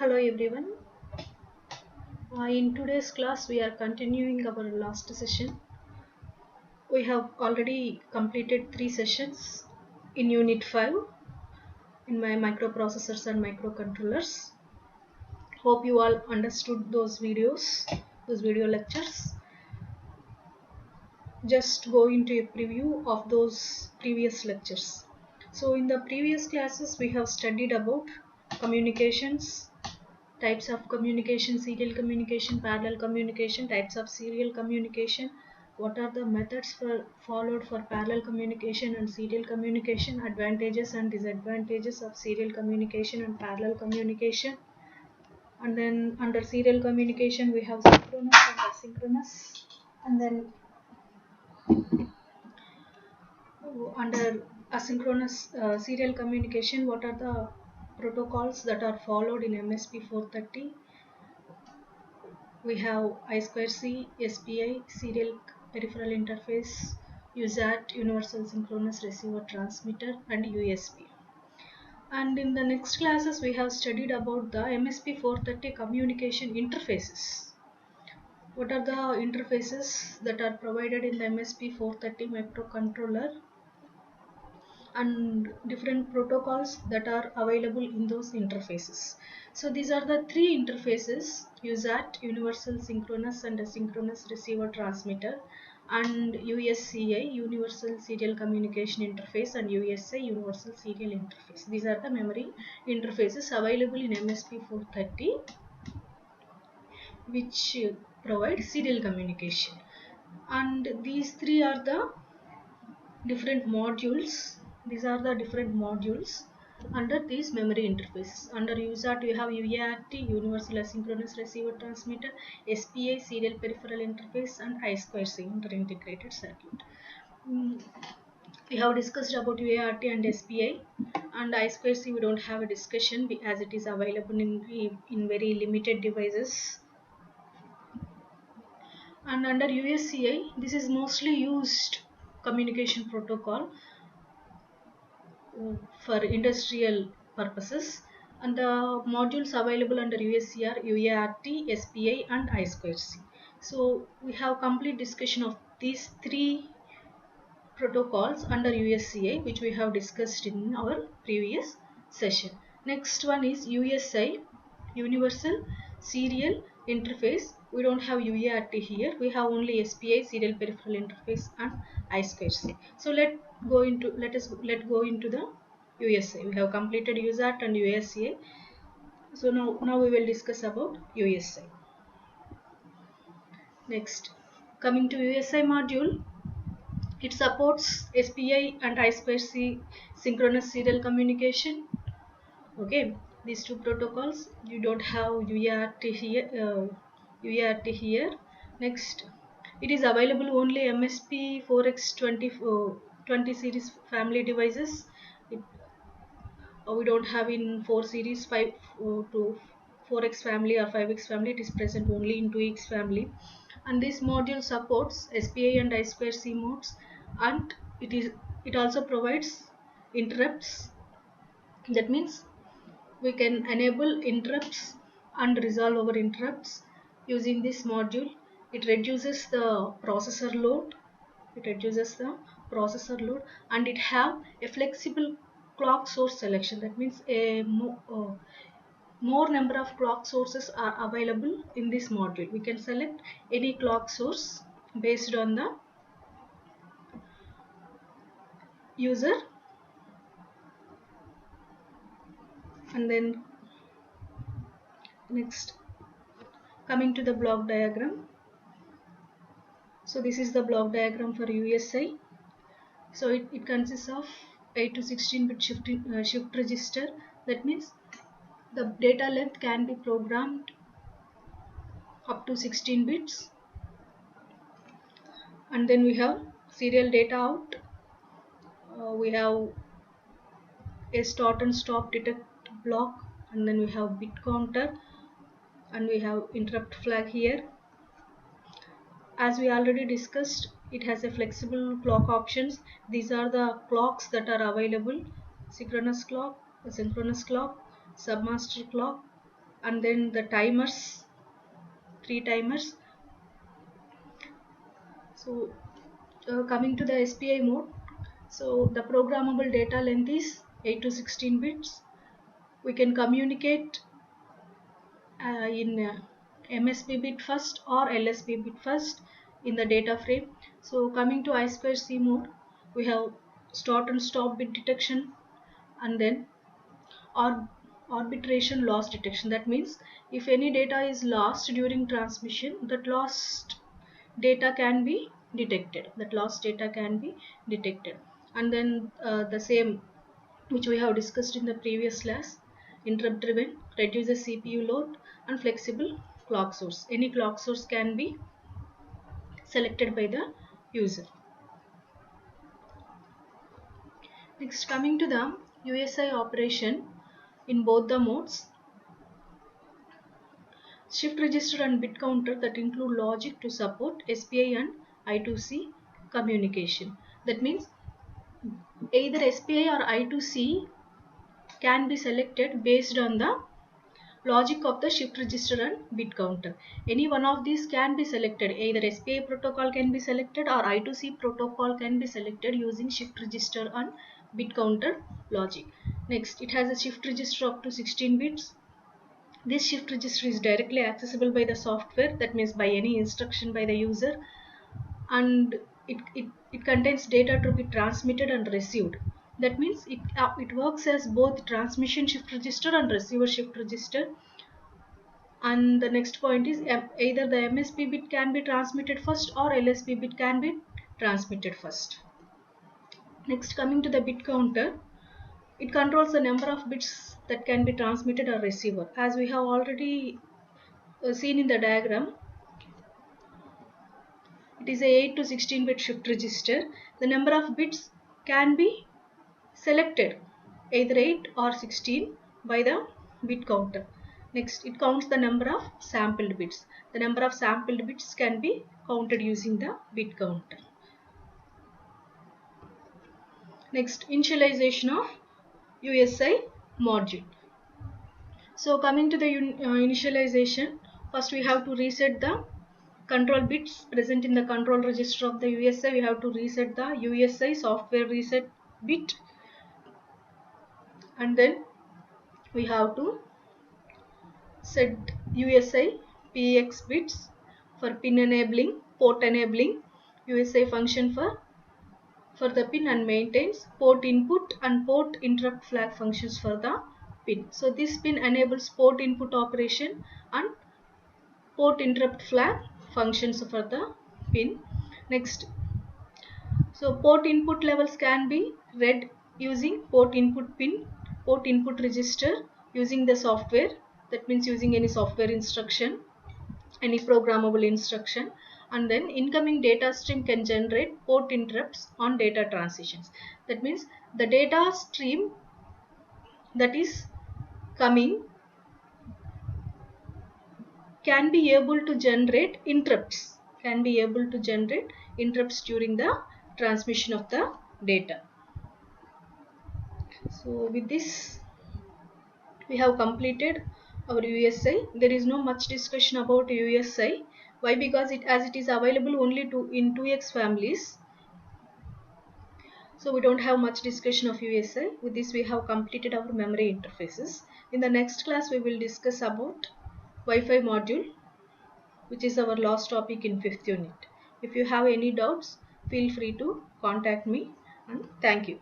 Hello everyone. In today's class, we are continuing our last session. We have already completed 3 sessions in Unit 5 in my microprocessors and microcontrollers. Hope you all understood those video lectures. Just go into a preview of those previous lectures. So in the previous classes, we have studied about communications, types of communication, serial communication, parallel communication, types of serial communication, what are the methods followed for parallel communication and serial communication, advantages and disadvantages of serial communication and parallel communication. And then under serial communication we have synchronous and asynchronous. And then under asynchronous serial communication, what are the protocols that are followed in MSP 430? We have I2C, SPI, Serial Peripheral Interface, USART, Universal Synchronous Receiver Transmitter, and USB. And in the next classes, we have studied about the MSP 430 communication interfaces. What are the interfaces that are provided in the MSP 430 microcontroller and different protocols that are available in those interfaces. So these are the three interfaces: USART, Universal Synchronous and Asynchronous Receiver Transmitter, and USCI, Universal Serial Communication Interface, and USA, Universal Serial Interface. These are the memory interfaces available in MSP 430 which provide serial communication. And these three are the different modules. These are the different modules under these memory interfaces. Under USART we have UART, Universal Asynchronous Receiver Transmitter, SPI, Serial Peripheral Interface, and I2C, Inter-Integrated Circuit. We have discussed about UART and SPI, and I2C we don't have a discussion as it is available in very limited devices. And under USCI, this is mostly used communication protocol for industrial purposes, and the modules available under USC are UART, SPI, and I2C. So we have complete discussion of these three protocols under USCI, which we have discussed in our previous session. Next one is USI, Universal Serial Interface. We don't have UART here. We have only SPI, Serial Peripheral Interface, and I2C. So let go into the USI. We have completed USART and USCI. So now we will discuss about USI. Next, coming to USI module, it supports SPI and I2C synchronous serial communication. Okay, these two protocols. You don't have UART here. Next, it is available only MSP 4X20 series family devices. We don't have in 4 series 5 to 4X family or 5X family. It is present only in 2X family, and this module supports SPI and I2C modes, and it also provides interrupts. That means we can enable interrupts and resolve our interrupts using this module. It reduces the processor load. And it have a flexible clock source selection. That means a more number of clock sources are available in this module. We can select any clock source based on the user. And then next, coming to the block diagram. So this is the block diagram for USI. So it consists of 8 to 16 bit shift register. That means the data length can be programmed up to 16 bits. And then we have serial data out. We have a start and stop detect block, and then we have bit counter, and we have interrupt flag here. As we already discussed, it has a flexible clock options. These are the clocks that are available: synchronous clock, asynchronous clock, submaster clock, and then the timers, 3 timers. So coming to the SPI mode, so the programmable data length is 8 to 16 bits. We can communicate in MSB bit first or LSB bit first in the data frame. So coming to I2C mode, we have start and stop bit detection, and then arbitration loss detection. That means if any data is lost during transmission, that lost data can be detected. And then the same which we have discussed in the previous class, interrupt driven reduces CPU load, and flexible clock source. Any clock source can be selected by the user. Next, coming to the USI operation in both the modes, shift register and bit counter that include logic to support SPI and I2C communication. That means either SPI or I2C can be selected based on the logic of the shift register and bit counter. Any one of these can be selected. Either SPI protocol can be selected or I2C protocol can be selected using shift register and bit counter logic. Next, it has a shift register up to 16 bits. This shift register is directly accessible by the software, that means by any instruction by the user, and it contains data to be transmitted and received. That means it works as both transmission shift register and receiver shift register. And the next point is either the MSB bit can be transmitted first or LSB bit can be transmitted first. Next, coming to the bit counter, it controls the number of bits that can be transmitted or received. As we have already seen in the diagram, it is a 8 to 16 bit shift register. The number of bits can be selected either 8 or 16 by the bit counter. Next, it counts the number of sampled bits. The number of sampled bits can be counted using the bit counter. Next, initialization of USI module. So coming to the initialization, first we have to reset the control bits present in the control register of the USI. We have to reset the USI software reset bit, and then we have to set USI PX bits for pin enabling, port enabling, USI function for the pin, and maintains port input and port interrupt flag functions for the pin. So this pin enables port input operation and port interrupt flag functions for the pin. Next, so port input levels can be read using port input pin, port input register using the software. That means using any software instruction, any programmable instruction. And then incoming data stream can generate port interrupts on data transitions. That means the data stream that is coming can be able to generate interrupts, during the transmission of the data. So with this we have completed our USI. There is no much discussion about USI. Why? Because as it is available only in 2x families, so we don't have much discussion of USI. With this we have completed our memory interfaces. In the next class we will discuss about Wi-Fi module, which is our last topic in 5th unit. If you have any doubts, feel free to contact me, and thank you.